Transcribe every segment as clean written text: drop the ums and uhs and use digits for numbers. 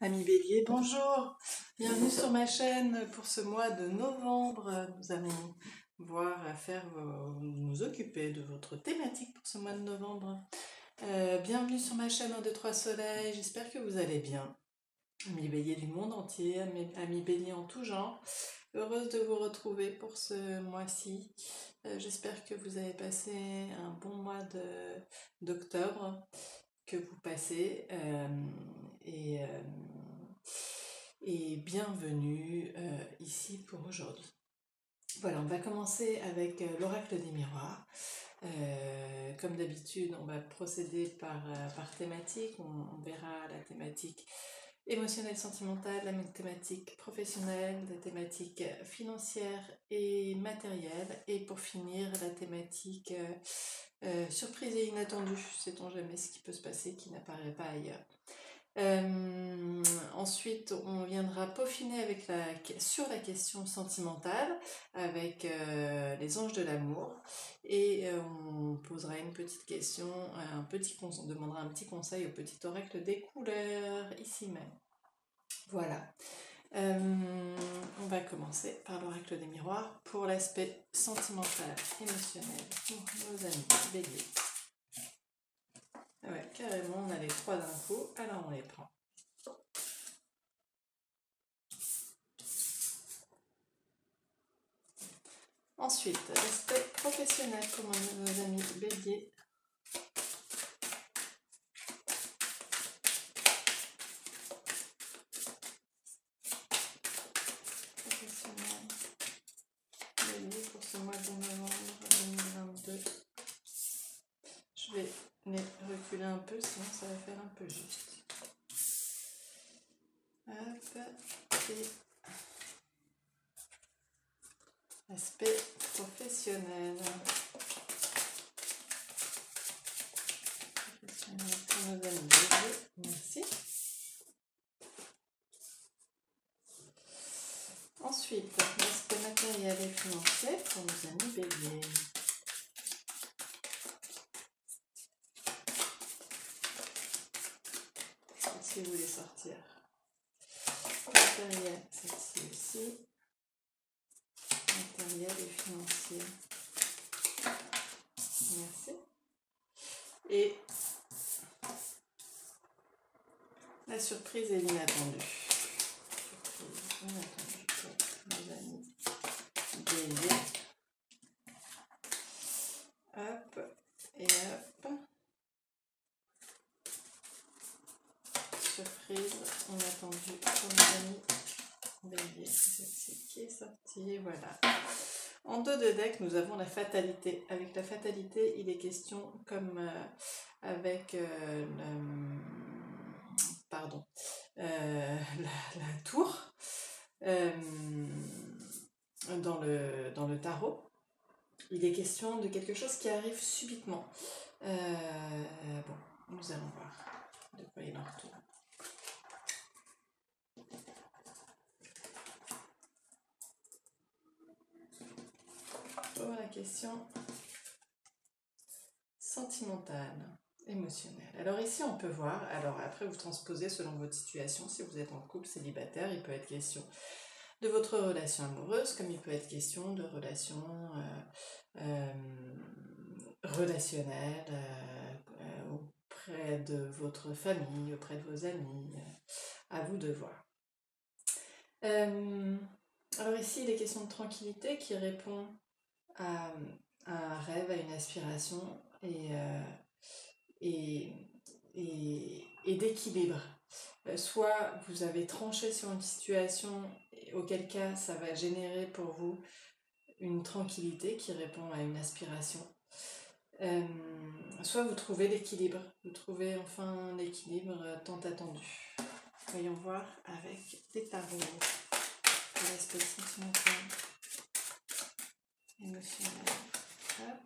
Amis Bélier, bonjour, bienvenue sur ma chaîne pour ce mois de novembre. Nous allons nous occuper de votre thématique pour ce mois de novembre. Bienvenue sur ma chaîne 1, 2, 3 Soleil, j'espère que vous allez bien. Amis Bélier du monde entier, amis Bélier en tout genre, heureuse de vous retrouver pour ce mois-ci. J'espère que vous avez passé un bon mois d'octobre, que vous passez et bienvenue ici pour aujourd'hui. Voilà, on va commencer avec l'oracle des miroirs. Comme d'habitude, on va procéder par thématique. On verra la thématique émotionnelle, sentimentale, la thématique professionnelle, la thématique financière et matérielle. Et pour finir, la thématique surprise et inattendue. Sait-on jamais ce qui peut se passer qui n'apparaît pas ailleurs. Ensuite, on viendra peaufiner sur la question sentimentale avec les anges de l'amour et on posera une petite question, on demandera un petit conseil au petit oracle des couleurs ici même. Voilà. On va commencer par l'oracle des miroirs pour l'aspect sentimental, émotionnel pour nos amis Bélier. Ouais, carrément, on a les trois d'un coup, alors on les prend. Ensuite, l'aspect professionnel pour nos amis Bélier. Professionnel Bélier pour ce mois de novembre 2022. Je vais les reculer un peu, sinon ça va faire un peu juste. Hop, et aspect professionnel. Professionnel pour nos amis Bélier. Merci. Ensuite, l'aspect matériel et financier pour nos amis Bélier. Si vous voulez sortir. Matériel, celle-ci aussi. Matériel et financier. Merci. Et la surprise et l'inattendu. Surprise inattendue pour nos amis Bélier. Hop et hop. Surprise inattendue pour nos amis Bélier. Celle-ci qui est sortie. Voilà. En dos de deck, nous avons la fatalité. Avec la fatalité, il est question, comme avec la tour dans le tarot, il est question de quelque chose qui arrive subitement. Bon, nous allons voir de quoi il en retourne. Pour la question sentimentale, émotionnelle. Alors ici on peut voir, alors après vous transposez selon votre situation, si vous êtes en couple, célibataire, il peut être question de votre relation amoureuse, comme il peut être question de relations relationnelles auprès de votre famille, auprès de vos amis, à vous de voir. Alors ici il est question de tranquillité qui répond à un rêve, à une aspiration et d'équilibre. Soit vous avez tranché sur une situation, auquel cas ça va générer pour vous une tranquillité qui répond à une aspiration. Soit vous trouvez l'équilibre, vous trouvez enfin l'équilibre tant attendu. Voyons voir avec des tarots pour l'aspect sentimental, émotionnel. Hop.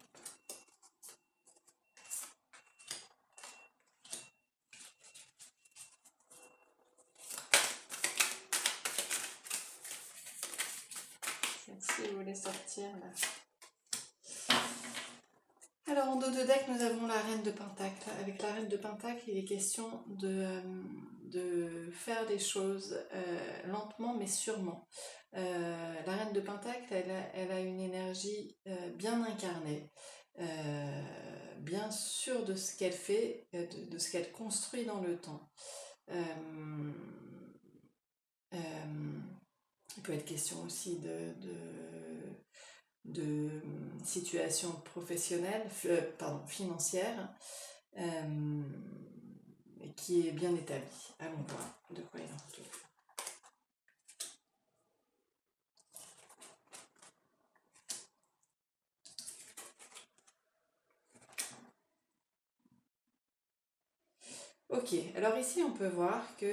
Si vous voulez sortir là. Alors en dos de deck nous avons la reine de Pentacle. Avec la reine de Pentacle il est question de faire les choses lentement mais sûrement. La reine de Pentacle, elle a une énergie bien incarnée, bien sûre de ce qu'elle fait, de ce qu'elle construit dans le temps. Il peut être question aussi de situation professionnelle, financière, qui est bien établie. Allons voir de quoi il en retourne. Ok, alors ici on peut voir que,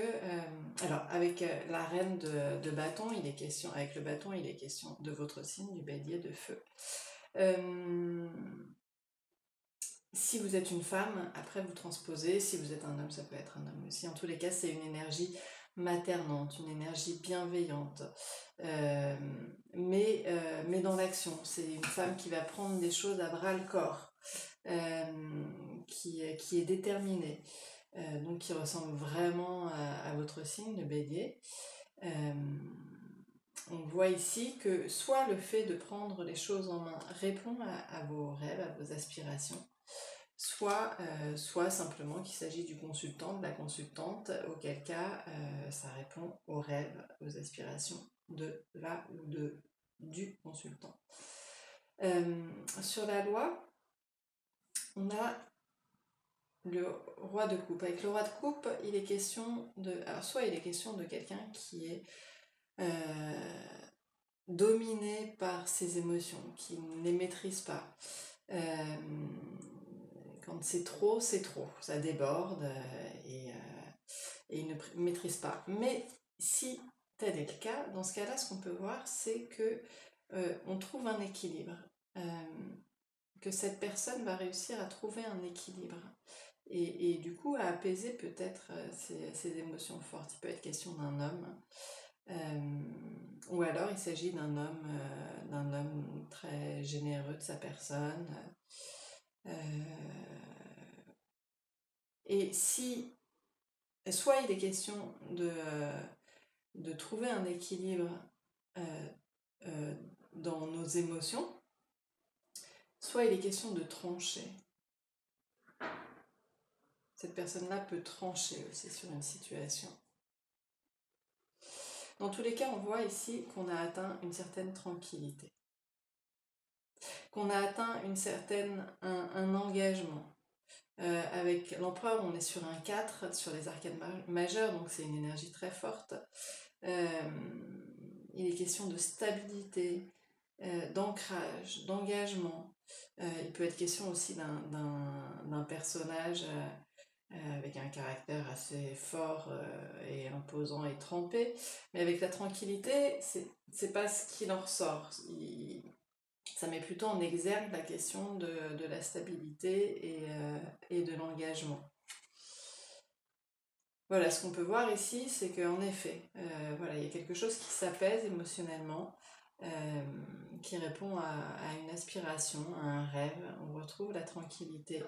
alors avec la reine de bâton, il est question, avec le bâton, il est question de votre signe, du bélier de feu. Si vous êtes une femme, après vous transposez, si vous êtes un homme, ça peut être un homme aussi. En tous les cas, c'est une énergie maternante, une énergie bienveillante, mais dans l'action. C'est une femme qui va prendre des choses à bras le corps, qui est déterminée. Donc qui ressemble vraiment à votre signe, le bélier. On voit ici que soit le fait de prendre les choses en main répond à vos rêves, à vos aspirations, soit simplement qu'il s'agit du consultant, de la consultante, auquel cas ça répond aux rêves, aux aspirations de la ou du consultant. Sur la loi, on a le roi de coupe. Avec le roi de coupe, il est question de... Alors, soit il est question de quelqu'un qui est dominé par ses émotions, qui ne les maîtrise pas. Quand c'est trop, ça déborde et il ne maîtrise pas. Mais si tel est le cas, dans ce cas-là, ce qu'on peut voir, c'est que on trouve un équilibre, que cette personne va réussir à trouver un équilibre. Et du coup, à apaiser peut-être ces émotions fortes. Il peut être question d'un homme, ou alors il s'agit d'un homme très généreux de sa personne. Et si, soit il est question de trouver un équilibre dans nos émotions, soit il est question de trancher. Cette personne-là peut trancher aussi sur une situation. Dans tous les cas, on voit ici qu'on a atteint une certaine tranquillité, qu'on a atteint un engagement. Avec l'empereur, on est sur un 4, sur les arcanes majeures, donc c'est une énergie très forte. Il est question de stabilité, d'ancrage, d'engagement. Il peut être question aussi d'un personnage avec un caractère assez fort et imposant et trempé, mais avec la tranquillité, c'est pas ce qu'il en ressort. Ça met plutôt en exergue la question de la stabilité et de l'engagement. Voilà, ce qu'on peut voir ici, c'est qu'en effet, voilà, il y a quelque chose qui s'apaise émotionnellement, qui répond à une aspiration, à un rêve. On retrouve la tranquillité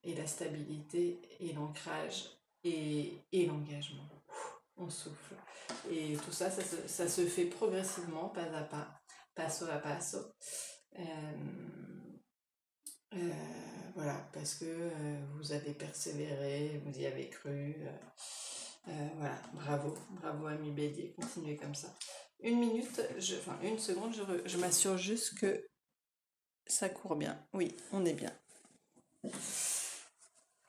et la stabilité et l'ancrage et l'engagement. On souffle. Et tout ça, ça se fait progressivement, pas à pas, passo à passo. Voilà, parce que vous avez persévéré, vous y avez cru. Voilà, bravo ami Bélier, continuez comme ça. Une seconde, je m'assure juste que ça court bien. Oui, on est bien.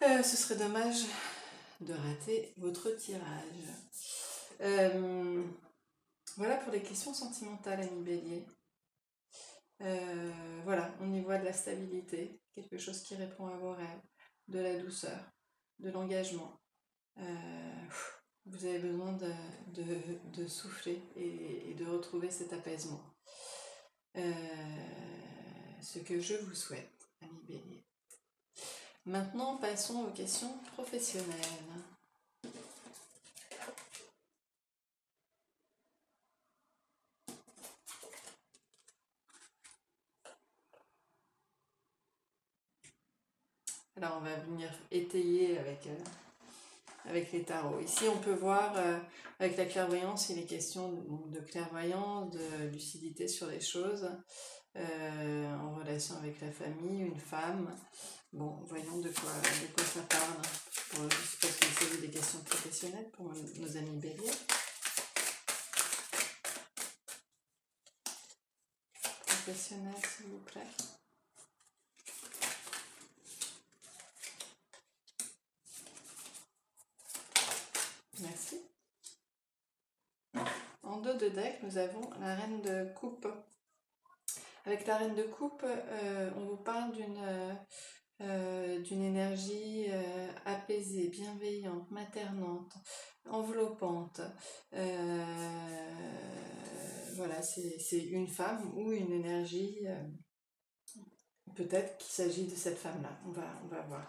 Ce serait dommage de rater votre tirage. Voilà pour les questions sentimentales, ami Bélier. Voilà, on y voit de la stabilité, quelque chose qui répond à vos rêves, de la douceur, de l'engagement. Vous avez besoin de souffler et de retrouver cet apaisement. Ce que je vous souhaite, ami Bélier. Maintenant, passons aux questions professionnelles. Alors, on va venir étayer avec avec les tarots. Ici, on peut voir, avec la clairvoyance, il est question de clairvoyance, de lucidité sur les choses, en relation avec la famille, une femme. Bon, voyons de quoi ça parle. Je suppose qu'il s'agit des questions professionnelles pour nos amis béliers. Professionnel, s'il vous plaît. Merci. En dos de deck, nous avons la reine de coupe. Avec la reine de coupe, on vous parle d'une énergie apaisée, bienveillante, maternante, enveloppante. Voilà, c'est une femme ou une énergie. Peut-être qu'il s'agit de cette femme-là. On va voir.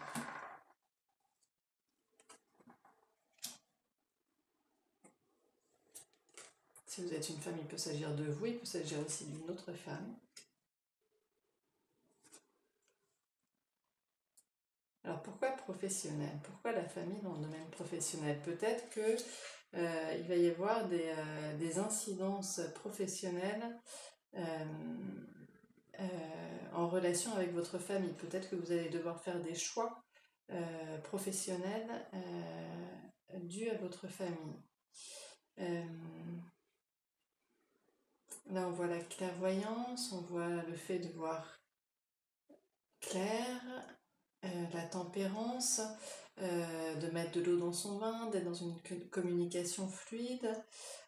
Si vous êtes une femme, il peut s'agir de vous, il peut s'agir aussi d'une autre femme. Alors pourquoi professionnel? Pourquoi la famille dans le domaine professionnel? Peut-être que il va y avoir des incidences professionnelles en relation avec votre famille. Peut-être que vous allez devoir faire des choix professionnels dus à votre famille. Là, on voit la clairvoyance, on voit le fait de voir clair, la tempérance, de mettre de l'eau dans son vin, d'être dans une communication fluide.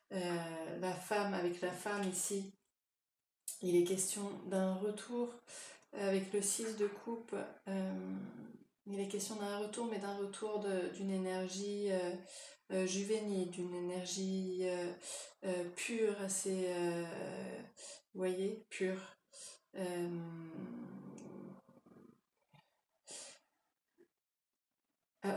La femme, avec la femme ici, il est question d'un retour avec le 6 de coupe. Il est question d'un retour, mais d'un retour d'une énergie juvénile, d'une énergie pure, assez, vous voyez, pure.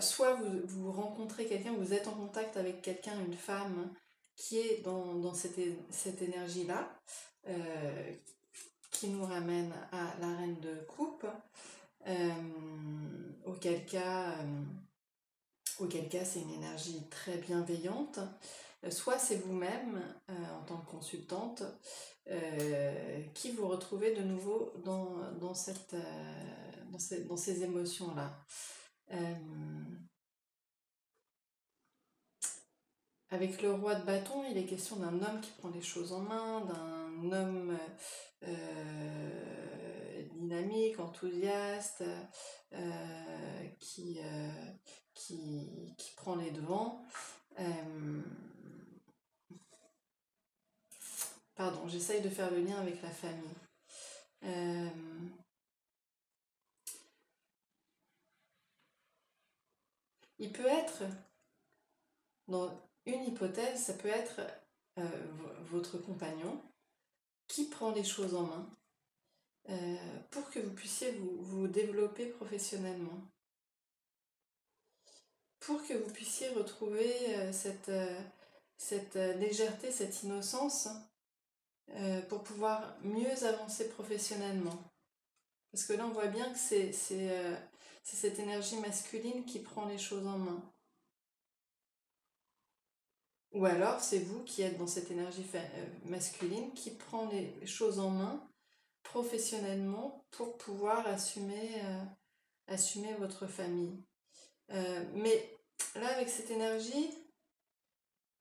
Soit vous rencontrez quelqu'un, vous êtes en contact avec quelqu'un, une femme, qui est dans cette énergie-là, qui nous ramène à la reine de coupe, auquel cas c'est une énergie très bienveillante. Soit c'est vous-même, en tant que consultante, qui vous retrouvez de nouveau dans ces émotions-là. Avec le roi de bâton, il est question d'un homme qui prend les choses en main, d'un homme dynamique, enthousiaste, qui prend les devants. Pardon, j'essaye de faire le lien avec la famille. Il peut être, dans une hypothèse, ça peut être votre compagnon qui prend les choses en main pour que vous puissiez vous développer professionnellement. Pour que vous puissiez retrouver cette légèreté, cette innocence, pour pouvoir mieux avancer professionnellement. Parce que là, on voit bien que c'est cette énergie masculine qui prend les choses en main. Ou alors, c'est vous qui êtes dans cette énergie masculine qui prend les choses en main professionnellement pour pouvoir assumer votre famille. Mais là, avec cette énergie,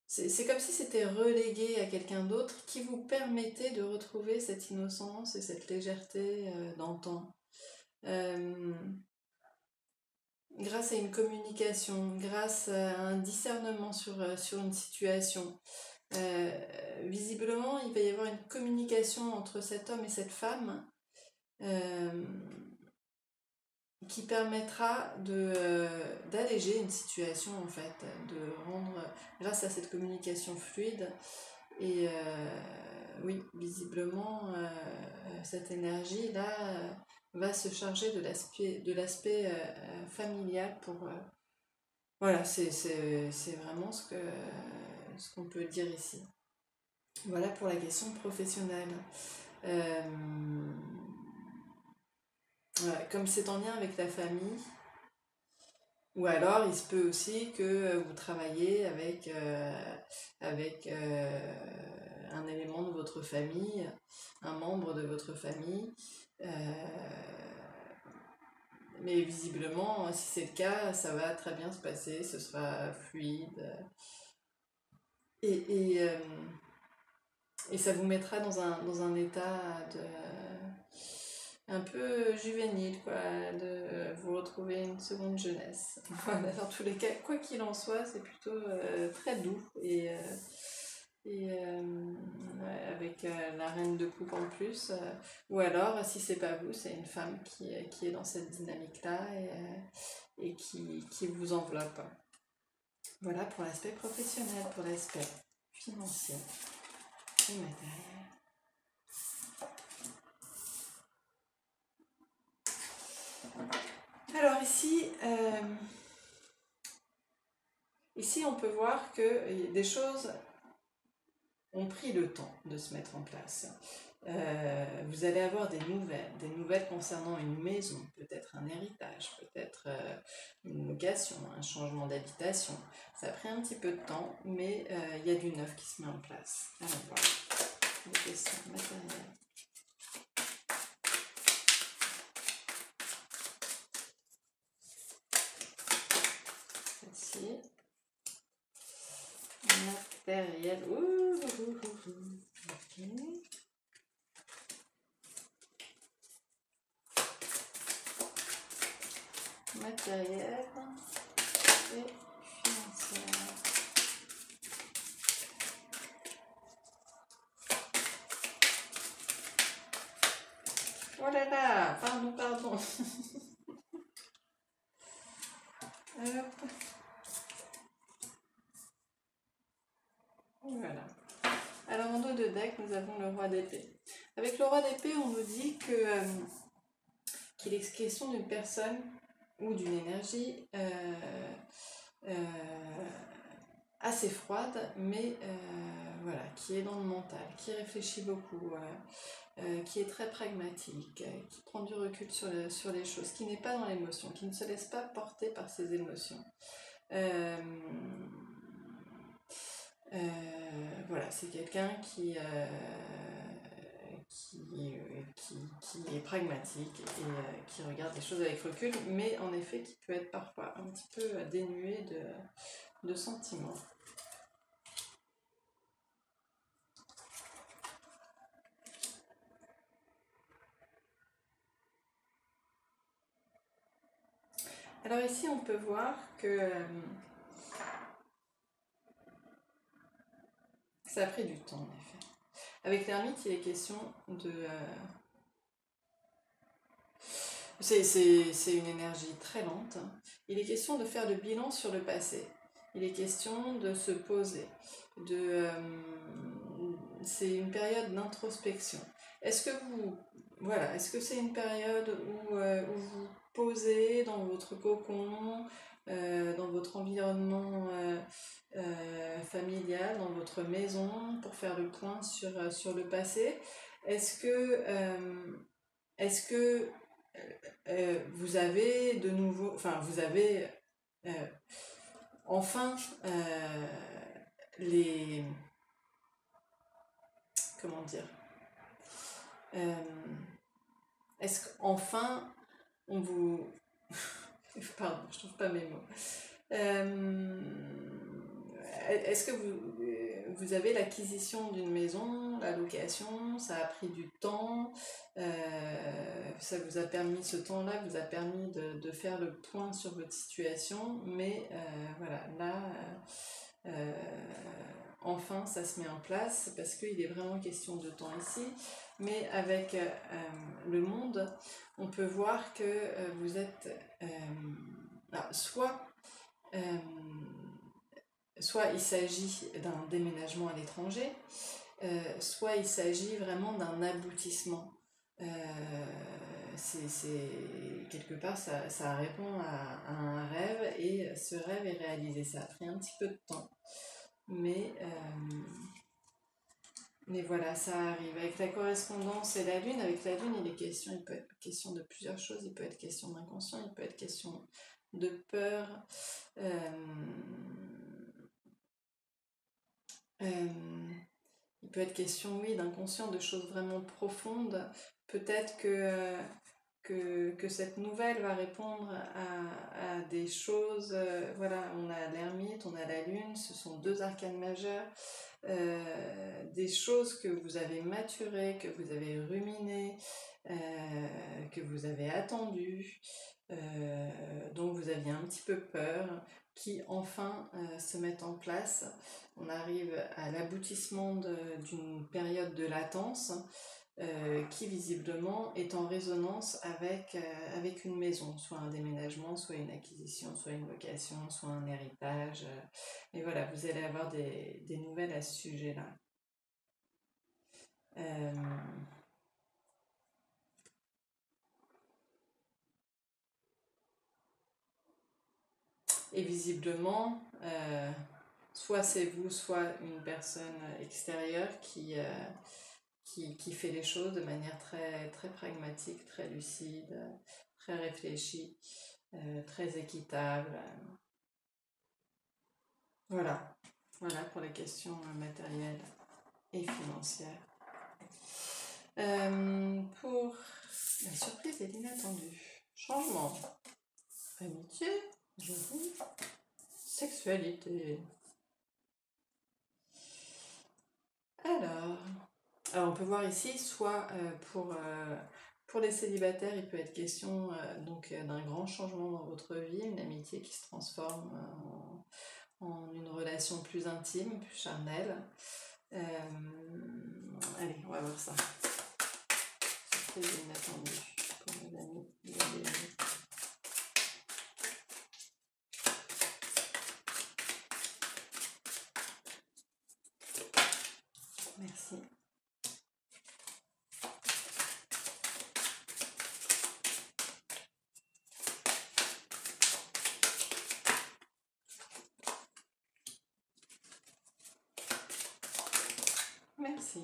c'est comme si c'était relégué à quelqu'un d'autre qui vous permettait de retrouver cette innocence et cette légèreté d'antan. Grâce à une communication, grâce à un discernement sur une situation. Visiblement, il va y avoir une communication entre cet homme et cette femme qui permettra d'alléger une situation, en fait, de rendre, grâce à cette communication fluide. Et oui, visiblement, cette énergie-là va se charger de l'aspect familial pour... voilà, c'est vraiment ce qu'on peut dire ici. Voilà pour la question professionnelle. Voilà, comme c'est en lien avec la famille, Ou alors, il se peut aussi que vous travaillez avec un élément de votre famille, un membre de votre famille. Mais visiblement, si c'est le cas, ça va très bien se passer, ce sera fluide. Et, et, euh, et ça vous mettra dans un état un peu juvénile, quoi, de vous retrouver une seconde jeunesse. Voilà, dans tous les cas, quoi qu'il en soit, c'est plutôt très doux ouais, avec la reine de coupe en plus. Ou alors, si c'est pas vous, c'est une femme qui est dans cette dynamique-là et qui vous enveloppe. Voilà pour l'aspect professionnel, pour l'aspect financier et matériel. Alors ici on peut voir que des choses ont pris le temps de se mettre en place. Vous allez avoir des nouvelles concernant une maison, peut-être un héritage, peut-être une location, un changement d'habitation. Ça a pris un petit peu de temps, mais il y a du neuf qui se met en place. Alors voilà, des questions matérielles. Celle-ci. Matériel. Ok. Matériel et financière. Oh là là, pardon. Hop. Voilà. Alors en dos de deck, nous avons le roi d'épée. Avec le roi d'épée, on nous dit qu'il est question d'une personne ou d'une énergie assez froide, mais voilà, qui est dans le mental, qui réfléchit beaucoup, qui est très pragmatique, qui prend du recul sur les choses, qui n'est pas dans l'émotion, qui ne se laisse pas porter par ses émotions. Voilà, c'est quelqu'un qui est pragmatique et qui regarde les choses avec recul, mais en effet qui peut être parfois un petit peu dénué de sentiments. Alors ici on peut voir que ça a pris du temps en effet. Avec l'ermite, il est question de... c'est une énergie très lente. Il est question de faire le bilan sur le passé. Il est question de se poser. C'est une période d'introspection. Est-ce que c'est une période où vous posez dans votre cocon, dans votre environnement familial, dans votre maison, pour faire le point sur le passé? Est-ce que vous avez de nouveau, enfin vous avez enfin les, comment dire, est-ce qu'enfin on vous, pardon, je trouve pas mes mots, est-ce que vous avez l'acquisition d'une maison, la location, ça a pris du temps, ça vous a permis, ce temps-là vous a permis de faire le point sur votre situation, mais voilà, là, enfin ça se met en place parce qu'il est vraiment question de temps ici, mais avec le monde, on peut voir que vous êtes soit il s'agit d'un déménagement à l'étranger, soit il s'agit vraiment d'un aboutissement. Quelque part, ça répond à un rêve et ce rêve est réalisé. Ça a pris un petit peu de temps, mais voilà, ça arrive. Avec la correspondance et la lune, il peut être question de plusieurs choses. Il peut être question d'inconscient, il peut être question de peur. Il peut être question, oui, d'inconscient, de choses vraiment profondes. Peut-être que cette nouvelle va répondre à des choses. Voilà, on a l'ermite, on a la lune, ce sont deux arcanes majeurs. Des choses que vous avez maturées, que vous avez ruminées, que vous avez attendues, dont vous aviez un petit peu peur, qui enfin se mettent en place. On arrive à l'aboutissement d'une période de latence qui visiblement est en résonance avec une maison, soit un déménagement, soit une acquisition, soit une location, soit un héritage. Et voilà, vous allez avoir des nouvelles à ce sujet-là. Et visiblement, soit c'est vous, soit une personne extérieure qui fait les choses de manière très, très pragmatique, très lucide, très réfléchie, très équitable. Voilà. Voilà pour les questions matérielles et financières. Pour la surprise et l'inattendu, changement, amitié, joli, sexualité. Alors, on peut voir ici, soit pour les célibataires, il peut être question d'un grand changement dans votre vie, une amitié qui se transforme en une relation plus intime, plus charnelle. Allez, on va voir ça. Surprise inattendue pour mes amis. Merci. Merci.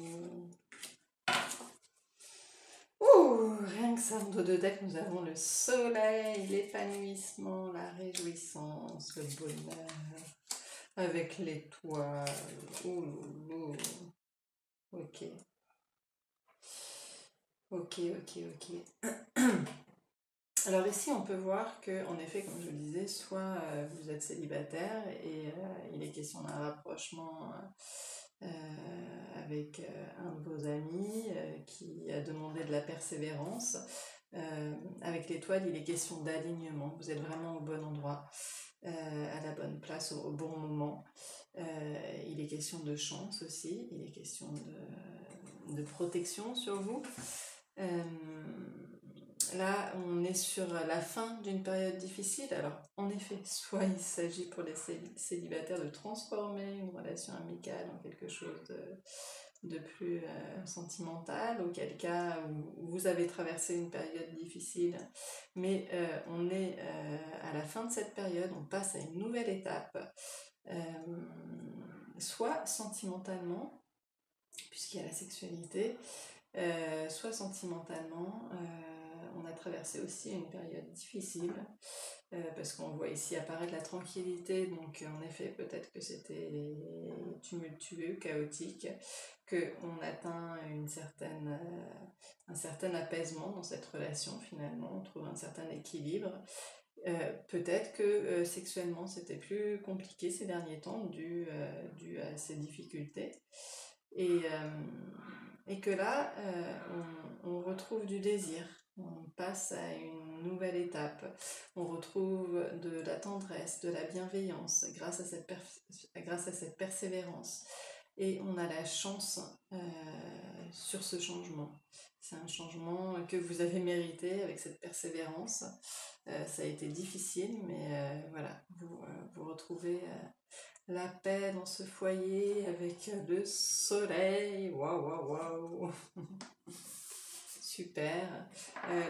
Rien que ça, en dos de deck, nous avons le soleil, l'épanouissement, la réjouissance, le bonheur, avec l'étoile. Ouh. Ok. Alors ici, on peut voir que, en effet, comme je le disais, soit vous êtes célibataire et il est question d'un rapprochement avec un de vos amis qui a demandé de la persévérance. Avec l'étoile, il est question d'alignement. Vous êtes vraiment au bon endroit, à la bonne place, au bon moment. Il est question de chance aussi. Il est question de protection sur vous. Là, on est sur la fin d'une période difficile. Alors, en effet, soit il s'agit pour les célibataires de transformer une relation amicale en quelque chose de plus sentimental, auquel cas où vous avez traversé une période difficile, mais on est à la fin de cette période, on passe à une nouvelle étape, soit sentimentalement, puisqu'il y a la sexualité, soit sentimentalement, on a traversé aussi une période difficile, parce qu'on voit ici apparaître la tranquillité, donc en effet peut-être que c'était tumultueux, chaotique, qu'on atteint un certain apaisement dans cette relation finalement, on trouve un certain équilibre. Peut-être que sexuellement c'était plus compliqué ces derniers temps dû à ces difficultés. Et que là, on retrouve du désir, on passe à une nouvelle étape, on retrouve de la tendresse, de la bienveillance grâce à cette persévérance. Et on a la chance sur ce changement. C'est un changement que vous avez mérité avec cette persévérance. Ça a été difficile, mais voilà, vous retrouvez la paix dans ce foyer avec le soleil. Waouh. Super.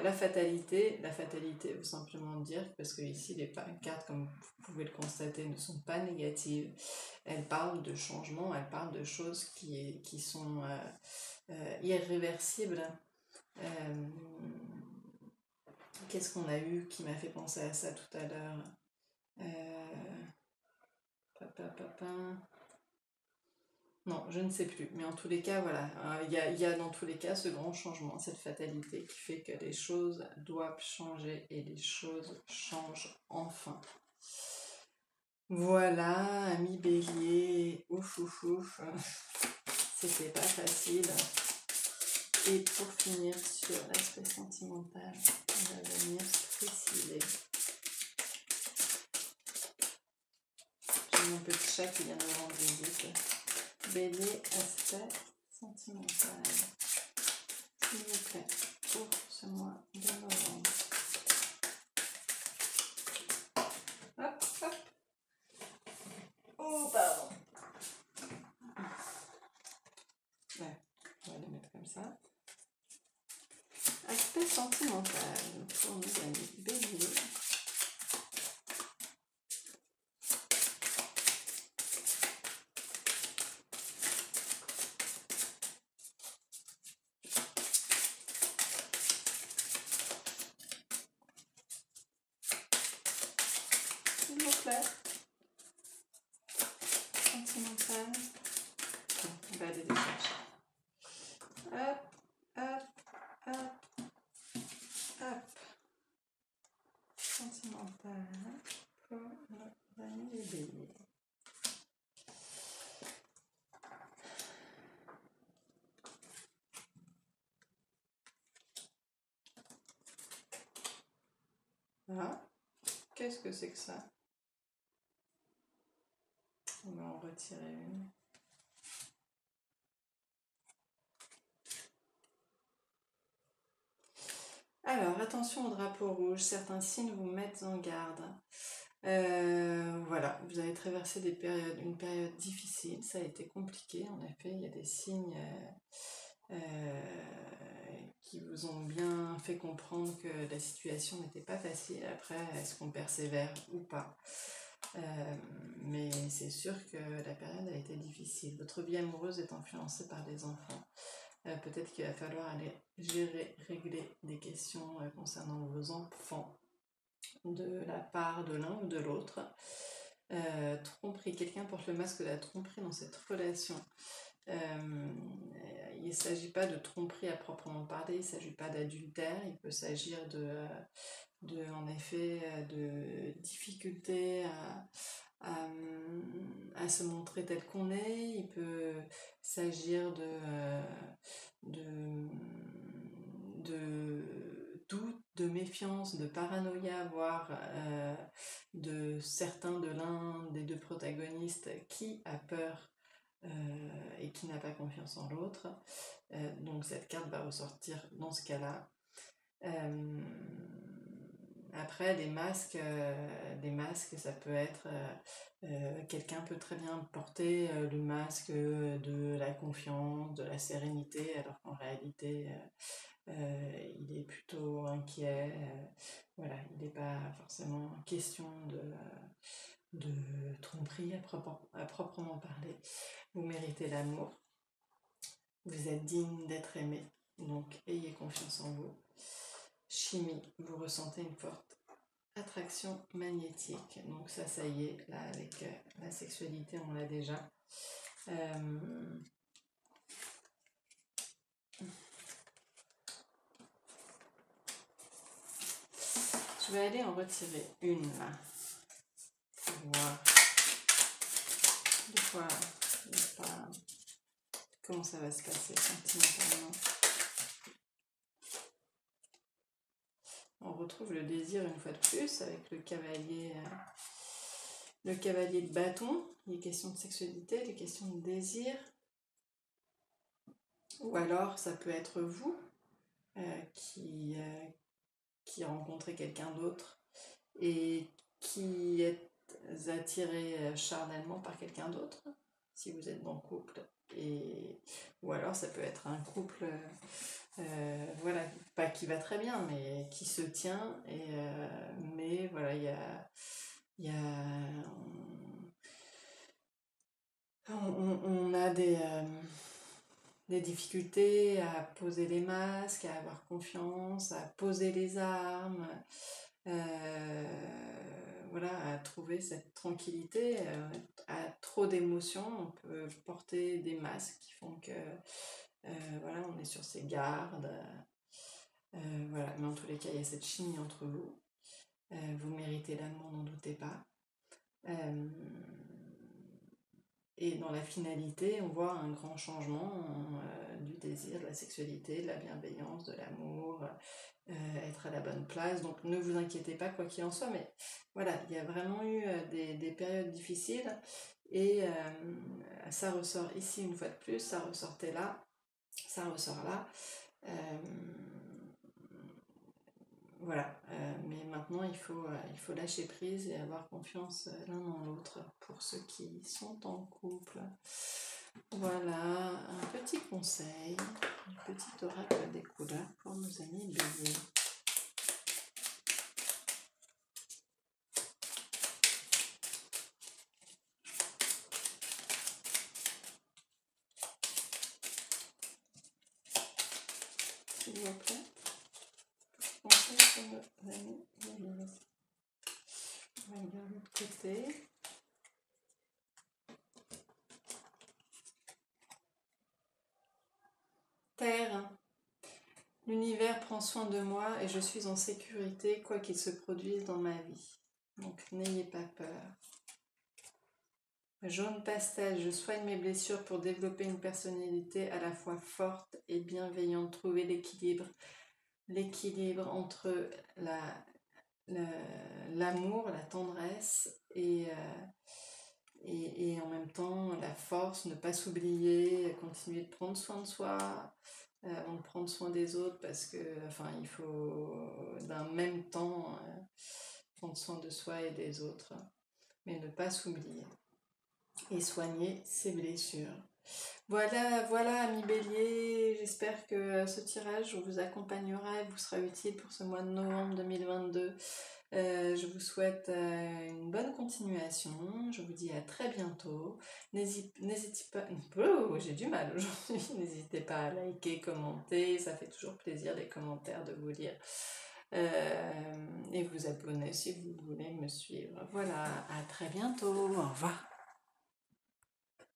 La fatalité veut simplement dire, parce que ici les cartes, comme vous pouvez le constater, ne sont pas négatives. Elles parlent de changements, elles parlent de choses qui sont irréversibles. Qu'est-ce qu'on a eu qui m'a fait penser à ça tout à l'heure? Non, je ne sais plus. Mais en tous les cas, voilà, il y a dans tous les cas ce grand changement, cette fatalité qui fait que les choses doivent changer et les choses changent enfin. Voilà, ami Bélier, ouf ouf ouf, c'était pas facile. Et pour finir sur l'aspect sentimental, on va venir préciser. J'ai mon petit chat qui vient de rendre visite. Bélier, aspect sentimental. S'il vous plaît, pour ce mois de novembre. Hop, hop. Oh, pardon. Ouais, on va les mettre comme ça. Aspect sentimental pour nos amis Bélier. S'il vous plaît. Sentimental. Bon, on va aller les chercher. Hop, hop, hop, hop. Sentimental pour nos amis Bélier. Ah, qu'est-ce que c'est que ça? On va en retirer une. Alors, attention au drapeau rouge, certains signes vous mettent en garde. Voilà, vous avez traversé une période difficile, ça a été compliqué, en effet, il y a des signes qui vous ont bien fait comprendre que la situation n'était pas facile. Après, est-ce qu'on persévère ou pas? Mais c'est sûr que la période a été difficile. Votre vie amoureuse est influencée par les enfants. Peut-être qu'il va falloir aller régler des questions concernant vos enfants de la part de l'un ou de l'autre. Tromperie, quelqu'un porte le masque de la tromperie dans cette relation. Il ne s'agit pas de tromperie à proprement parler, il ne s'agit pas d'adultère, il peut s'agir en effet de difficulté à se montrer tel qu'on est, il peut s'agir de doute, de méfiance, de paranoïa, voire de certains de l'un des deux protagonistes qui a peur et qui n'a pas confiance en l'autre. Donc cette carte va ressortir dans ce cas-là. Après, des masques, ça peut être... quelqu'un peut très bien porter le masque de la confiance, de la sérénité, alors qu'en réalité, il est plutôt inquiet. Voilà, il n'est pas forcément question de tromperie à proprement parler. Vous méritez l'amour. Vous êtes digne d'être aimé. Donc, ayez confiance en vous. Chimie, vous ressentez une forte attraction magnétique. Donc ça y est, là, avec la sexualité, on l'a déjà. Je vais aller en retirer une, là. Pour voir comment ça va se passer sentimentalement. On retrouve le désir une fois de plus avec le cavalier de bâton. Les questions de sexualité, les questions de désir. Ou alors ça peut être vous qui rencontrez quelqu'un d'autre et qui êtes attiré charnellement par quelqu'un d'autre, si vous êtes dans le couple. Ou alors ça peut être un couple... voilà, pas qui va très bien, mais qui se tient, mais voilà, on a des difficultés à poser les masques, à avoir confiance, à poser les armes, voilà, à trouver cette tranquillité. À trop d'émotions, on peut porter des masques qui font que voilà, on est sur ses gardes. Voilà, mais en tous les cas, il y a cette chimie entre vous. Vous méritez l'amour, n'en doutez pas. Et dans la finalité, on voit un grand changement du désir, de la sexualité, de la bienveillance, de l'amour, être à la bonne place. Donc ne vous inquiétez pas, quoi qu'il en soit, mais voilà, il y a vraiment eu des périodes difficiles et ça ressort ici une fois de plus, ça ressortait là, ça ressort là. Voilà, mais maintenant il faut lâcher prise et avoir confiance l'un dans l'autre pour ceux qui sont en couple. Voilà, un petit conseil, un petit oracle des couleurs pour nos amis béliers. S'il vous plaît, conseil pour nos amis béliers. On va regarder de l'autre côté. Terre. L'univers prend soin de moi et je suis en sécurité quoi qu'il se produise dans ma vie. Donc n'ayez pas peur. Jaune pastel, je soigne mes blessures pour développer une personnalité à la fois forte et bienveillante. Trouver l'équilibre entre l'amour, la tendresse et en même temps la force, ne pas s'oublier, continuer de prendre soin de soi, avant de prendre soin des autres, parce que enfin il faut d'un même temps prendre soin de soi et des autres, mais ne pas s'oublier et soigner ses blessures. Voilà amis bélier, j'espère que ce tirage vous accompagnera et vous sera utile pour ce mois de novembre 2022. Je vous souhaite une bonne continuation, je vous dis à très bientôt. N'hésitez pas, oh, j'ai du mal aujourd'hui, n'hésitez pas à liker, commenter, ça fait toujours plaisir les commentaires de vous lire. Et vous abonner si vous voulez me suivre. Voilà, à très bientôt, au revoir.